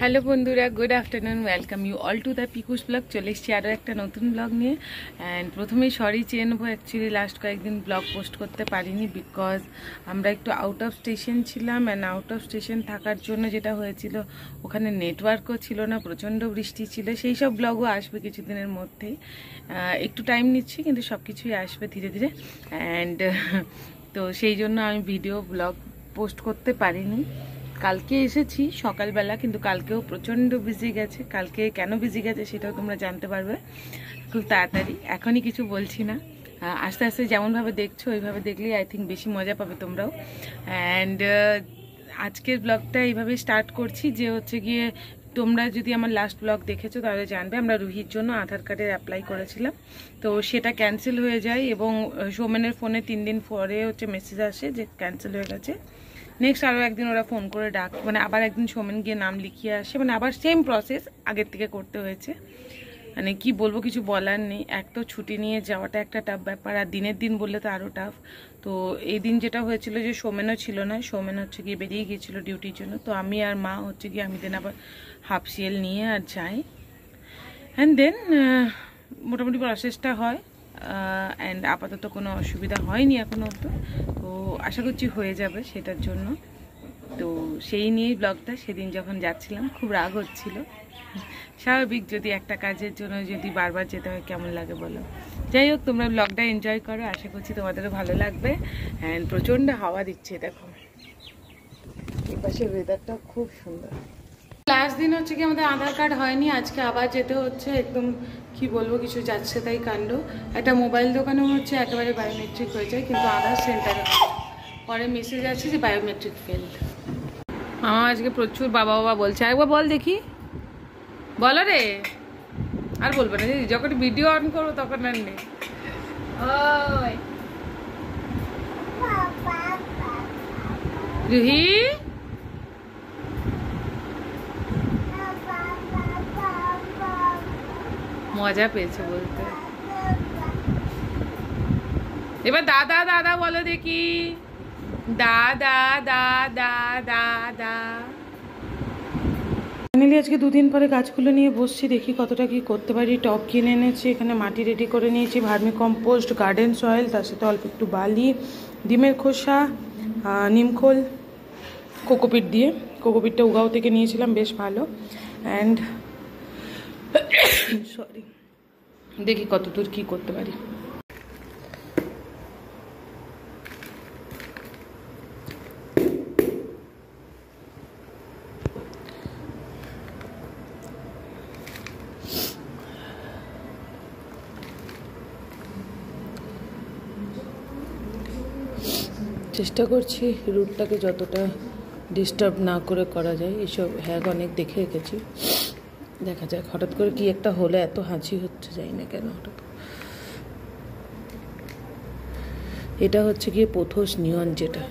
Hello বন্ধুরা, good afternoon. Welcome you all to the পিকুস blog. চলে এসেছি আরও একটা নতুন ব্লগ নিয়ে। অ্যান্ড প্রথমেই সরি চেয়ে নেবো, অ্যাকচুয়ালি লাস্ট কয়েকদিন ব্লগ পোস্ট করতে পারিনি বিকজ আমরা একটু আউট অফ স্টেশন ছিলাম। অ্যান্ড আউট অফ স্টেশন থাকার জন্য যেটা হয়েছিল, ওখানে নেটওয়ার্কও ছিল না, প্রচণ্ড বৃষ্টি ছিল। সেই সব ব্লগও আসবে কিছুদিনের মধ্যেই। একটু টাইম নিচ্ছি, কিন্তু সব কিছুই আসবে ধীরে ধীরে। অ্যান্ড তো সেই জন্য আমি ভিডিও ব্লগ পোস্ট করতে পারিনি। কালকে এসেছি সকালবেলা, কিন্তু কালকেও প্রচণ্ড বিজি গেছে। কালকে কেন বিজি গেছে সেটাও তোমরা জানতে পারবে খুব তাড়াতাড়ি। এখনই কিছু বলছি না, আস্তে আস্তে যেমনভাবে দেখছো ওইভাবে দেখলেই আই থিঙ্ক বেশি মজা পাবে তোমরাও। অ্যান্ড আজকের ব্লগটা এইভাবে স্টার্ট করছি যে হচ্ছে গিয়ে, তোমরা যদি আমার লাস্ট ব্লগ দেখেছো তাহলে জানবে আমরা রুহির জন্য আধার কার্ডের অ্যাপ্লাই করেছিলাম। তো সেটা ক্যান্সেল হয়ে যায় এবং সৌমেনের ফোনে 3 দিন পরে হচ্ছে মেসেজ আসে যে ক্যান্সেল হয়ে গেছে। নেক্সট আরও একদিন ওরা ফোন করে মানে আবার একদিন সৌমেন গিয়ে নাম লিখিয়ে আসে, মানে আবার সেম প্রসেস আগের থেকে করতে হয়েছে। মানে কি বলবো, কিছু বলার নেই। এক তো ছুটি নিয়ে যাওয়াটা একটা টাফ ব্যাপার, আর দিনের দিন বললে তো আরও টাফ। তো এই দিন যেটা হয়েছিল যে সৌমেনও ছিল না, সৌমেন হচ্ছে গিয়ে বেরিয়ে গিয়েছিলো ডিউটির জন্য। তো আমি আর মা হচ্ছে গিয়ে আমি দেন আবার হাফ সিএল নিয়ে আর যাই। অ্যান্ড দেন মোটামুটি প্রসেসটা হয়। অ্যান্ড আপাতত কোনো অসুবিধা হয়নি এখনও অবধি। তো আশা করছি হয়ে যাবে সেটার জন্য। তো সেই নিয়েই ব্লগটা। সেদিন যখন যাচ্ছিলাম খুব রাগ হচ্ছিল, স্বাভাবিক, যদি একটা কাজের জন্য যদি বারবার যেতে হয় কেমন লাগে বলো। যাই হোক, তোমরা ব্লগটা এনজয় করো, আশা করছি তোমাদেরও ভালো লাগবে। অ্যান্ড প্রচণ্ড হাওয়া দিচ্ছে, দেখো এই পাশের ওয়েদারটা খুব সুন্দর। লাস্ট দিন হচ্ছে কি আমাদের আধার কার্ড হয়নি, আজকে আবার যেতে হচ্ছে। একদম কি বলবো, কিছু যাচ্ছে তাই কাণ্ড। একটা মোবাইল দোকানেও হচ্ছে একেবারে বায়োমেট্রিক হয়ে যায়, কিন্তু আধার সেন্টারে পরে মেসেজ আছে যে বায়োমেট্রিক ফেল। আমার আজকে প্রচুর বাবা বাবা বলছে। একবার বল দেখি, বলো রে। আর বলবে না, যখন ভিডিও অন করবো তখন আর নেই। রুহি মজা পেয়েছে বলতে। এবার দাদা দাদা বলো দেখি, দাদা দাদা দাদা। ফাইনালি আজকে 2 দিন পরে গাছগুলো নিয়ে বসছি, দেখি কতটা কি করতে পারি। টব কিনে এনেছি, এখানে মাটি রেডি করে নিয়েছি, ভার্মি কম্পোস্ট, গার্ডেন সয়েল, তার সাথে অল্প একটু বালি, ডিমের খোসা, নিমখোল, কোকোপিট দিয়ে। কোকোপিটটা উগাও থেকে নিয়েছিলাম, বেশ ভালো। অ্যান্ড সরি, দেখি কতদূর কি করতে পারি। চেষ্টা করছি রুটটাকে যতটা ডিস্টার্ব না করে করা যায়। এসব হ্যাগ অনেক দেখে রেখেছি, দেখা যাক। হঠাৎ করে কি একটা হলে এত হাঁচি হচ্ছে, যাই না কেন হঠাৎ। এটা হচ্ছে গিয়ে পোথোস নিয়ন, যেটা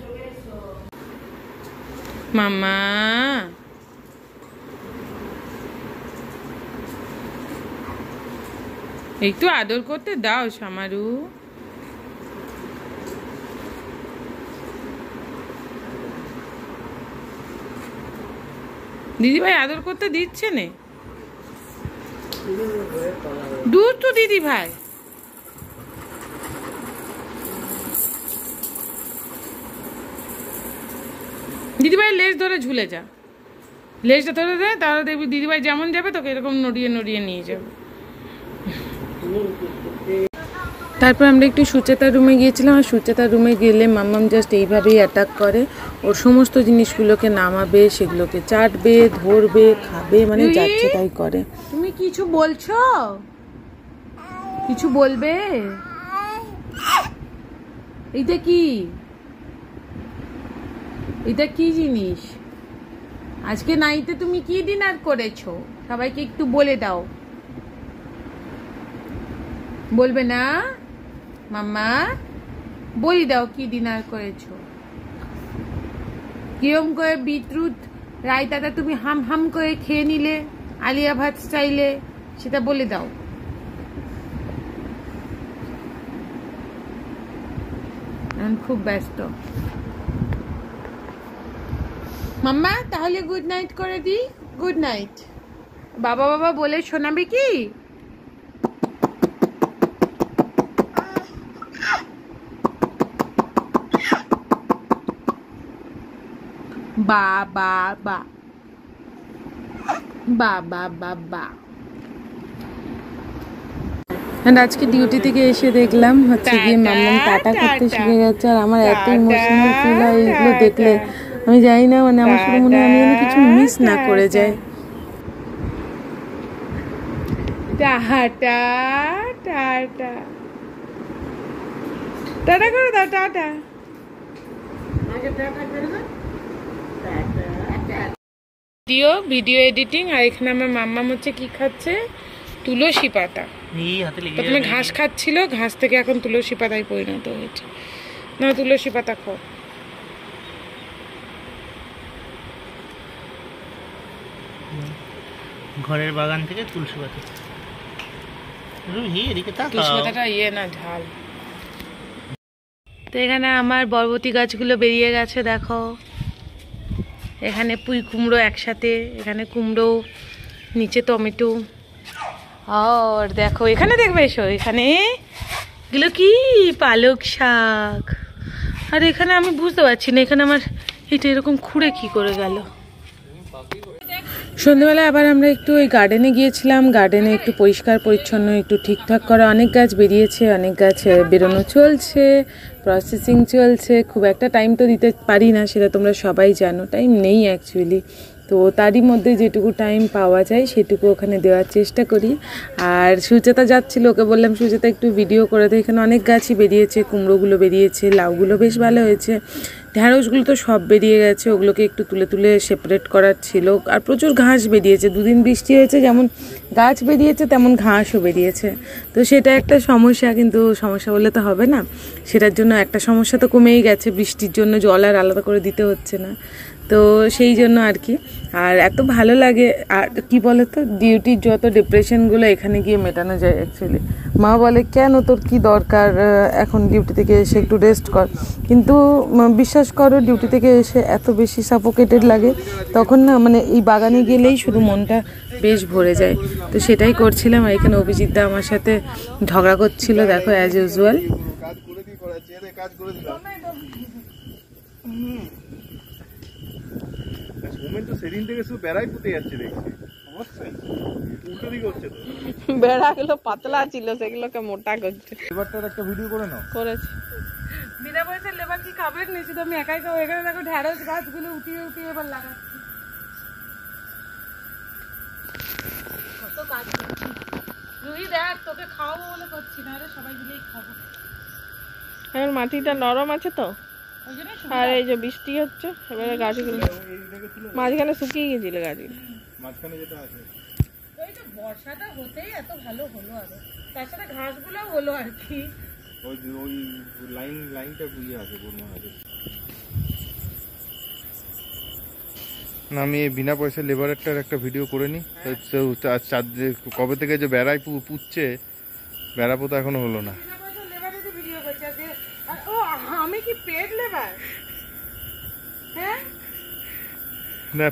মামা একটু আদর করতে দাও সামারু। দিদিভাই আদর করতে দিচ্ছে না, দূর তো দিদি ভাই। দিদিভাই লেজ ধরে ঝুলে যা, লেজটা ধরে দেয়, তাহলে দেখবি দিদিভাই যেমন যাবে তোকে এরকম নড়িয়ে নড়িয়ে নিয়ে যাবে। তারপর আমরা একটু সুচেতার রুমে গিয়েছিলাম। আর সুচেতার রুমে গেলে মাম্মাম জাস্ট এইভাবেই অ্যাটাক করে। ওর সমস্ত জিনিসগুলোকে নামাবে, সেগুলোকে চাটবে, ধরবে, খাবে, মানে যাচ্ছে তাই করে। তুমি কিছু বলছো? কিছু বলবে? এইটা কি? এটা কি জিনিস? আজকে নাইতে তুমি কি ডিনার করেছো? সবাইকে একটু বলে দাও। বলবে না মাম্মা? বলি দাও কি ডিনার করেছো। কিরম করে বিটরুট রায়তাটা তুমি হাম হাম করে খেয়ে নিলে, আলিয়া ভাত স্টাইলে, সেটা বলে দাও। খুব ব্যস্ত। মাম্মা তাহলে গুড নাইট করে দিই। Good night. বাবা বাবা বলে শোনাবি কি? বা বা বা বা বা বা বা। আজকে ডিউটি থেকে এসে দেখলাম হচ্ছে গিয়ে মাম্মাম টাটা করতে শিখে গেছে, আর আমার এত ইমোশনাল ফিল হয় এগুলো দেখলে। আমি জানি না, মানে আমার শুধু মনে হয় আমি যেন কিছু মিস না করে যাই। টাটা টাটা টাটা করে দাও, টাটা। Video editing. আর এখানে আমার মাম্মাম হচ্ছে কি খাচ্ছে, তুলসী পাতা। প্রথমে ঘাস খাচ্ছিল, ঘাস থেকে এখন তুলসী পাতায় পরিণত হয়েছে। না, তুলসী পাতা খাও। ঘরের বাগান থেকে তুলসী পাতা। তুলসী পাতাটা ইয়ে না, ঝাল। তো এখানে আমার বরবটি গাছগুলো বেরিয়ে গেছে, দেখো। এখানে পুঁই কুমড়ো একসাথে, এখানে কুমড়ো, নিচে টমেটো। আর দেখো এখানে দেখবে, এসো এখানে, এগুলো কি পালক শাক। আর এখানে আমি বুঝতে পারছি না, এখানে আমার এটা এরকম খুঁড়ে কি করে গেল। সন্ধ্যেবেলা আবার আমরা একটু ওই গার্ডেনে গিয়েছিলাম। গার্ডেনে একটু পরিষ্কার পরিচ্ছন্ন, একটু ঠিকঠাক করা। অনেক গাছ বেরিয়েছে, অনেক গাছ বেরোনো চলছে, প্রসেসিং চলছে। খুব একটা টাইম তো দিতে পারি না, সেটা তোমরা সবাই জানো, টাইম নেই অ্যাকচুয়ালি। তো তারই মধ্যে যেটুকু টাইম পাওয়া যায় সেটুকু ওখানে দেওয়ার চেষ্টা করি। আর সুচেতা যাচ্ছিল, ওকে বললাম সুচেতা একটু ভিডিও করে দেয়। এখানে অনেক গাছই বেরিয়েছে, কুমড়োগুলো বেরিয়েছে, লাউগুলো বেশ ভালো হয়েছে, ঢ্যাঁড়সগুলো তো সব বেরিয়ে গেছে, ওগুলোকে একটু তুলে তুলে সেপারেট করার ছিল। আর প্রচুর ঘাস বেরিয়েছে, দুদিন বৃষ্টি হয়েছে, যেমন গাছ বেরিয়েছে তেমন ঘাসও বেরিয়েছে। তো সেটা একটা সমস্যা, কিন্তু সমস্যা বললে তো হবে না। সেটার জন্য একটা সমস্যা তো কমেই গেছে, বৃষ্টির জন্য জল আর আলাদা করে দিতে হচ্ছে না। তো সেই জন্য আর কি। আর এত ভালো লাগে। আর কি বলে তো, ডিউটির যত ডিপ্রেশনগুলো এখানে গিয়ে মেটানো যায় অ্যাকচুয়ালি। মা বলে কেন তোর কি দরকার, এখন ডিউটি থেকে এসে একটু রেস্ট কর। কিন্তু বিশ্বাস করো, ডিউটি থেকে এসে এত বেশি সাফোকেটেড লাগে তখন না, মানে এই বাগানে গেলেই শুধু মনটা বেশ ভরে যায়। তো সেটাই করছিলাম। আর এখানে অভিজিৎদা আমার সাথে ঝগড়া করছিল, দেখো অ্যাজ ইউজুয়াল। বেড়াগুলো পাতলা ছিল, সেগুলোকে মোটা করছে। একটা ভিডিও করে নাও, করেছি। বিনা পয়সার লেবার কি খাবে, নিচে তো আমি একাই খাবো। এখানে দেখো ঢ্যাঁড়স গাছগুলো উঠিয়ে উঠিয়ে এবার লাগাচ্ছি। কত কাজ করছি রুহি, দেখ তোকে খাওয়াবো বলে করছি না, রে সবাই মিলেই খাবো। এখন মাটিটা নরম আছে তো, আর এই যে বৃষ্টি হচ্ছে, এবারে গাছগুলো মাঝখানে শুকিয়ে গেছিল, গাছগুলো মাঝখানে যেটা আছে ওইটা বর্ষাটা হতেই এত ভালো হলো। আরো তাছাড়া ঘাসগুলো হলো আর কি, ওই লাইনটা বুঝিয়ে আছে বর্মা আছে না। আমি বিনা পয়সা লেবারেরটার একটা ভিডিও করে নিই। কবে থেকে যে বেড়াই পুচ্ছে, বেড়া পোতা এখনো হলো না। আমি কি পেড লেবার? হ্যাঁ না,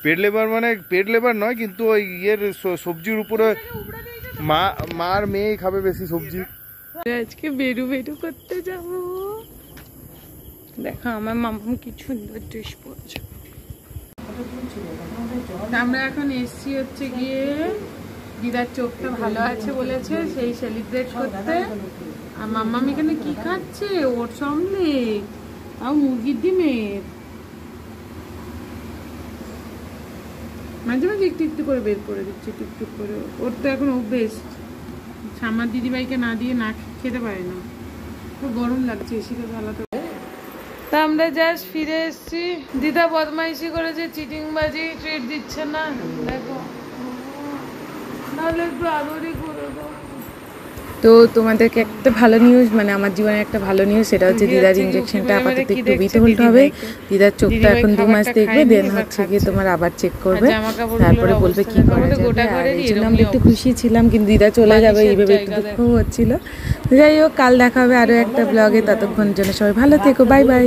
পেড লেবার মানে পেড লেবার নয়, কিন্তু ওই ইয়ের সবজির উপরে মার মেয়েই খাবে বেশি সবজি। আজকে বেরু করতে যাব। দেখো আমার মাম্মা কি সুন্দর ড্রেস পরেছে। আমরা এখন এসছি হচ্ছে গিয়ে দিদার চোখটা ভালো আছে বলেছে, সেই সেলিব্রেট করতে। আর মাম্মাম এখানে কি খাচ্ছে, ওর অমলেট আর মুরগির ডিমের। মাঝে মাঝে একটু একটু করে বের করে দিচ্ছে, টুকটুক করে। ওর তো এখন অভ্যেস, আমার দিদিভাইকে না দিয়ে না খেতে পারে না। খুব গরম লাগছে, এসিটা জ্বালাতে। তা আমরা জাস্ট ফিরে এসছি। দিদা বদমাইশি করেছে, চিটিংবাজি, ট্রিট দিচ্ছে না। দেখো নাহলে একটু আদরই করে দাও। তো তোমাদেরকে একটা ভালো নিউজ, মানে আমার জীবনে একটা ভালো নিউজ, সেটা হচ্ছে দিদার ইঞ্জেকশনটা আপাতত একটু বিটহোল্ড হবে। দিদার চোখটা এখন 2 মাস দেখবে, দেন হচ্ছে গিয়ে তোমার আবার চেক করবে, তারপরে বলবে কি করা যাবে। আর এই জন্য আমরা একটু খুশি ছিলাম, কিন্তু দিদা চলে যাবে এইভাবে একটু দুঃখ হচ্ছিল। যাই হোক, কাল দেখা হবে আরো একটা ব্লগে। ততক্ষণ জন্য সবাই ভালো থেকো, বাই বাই।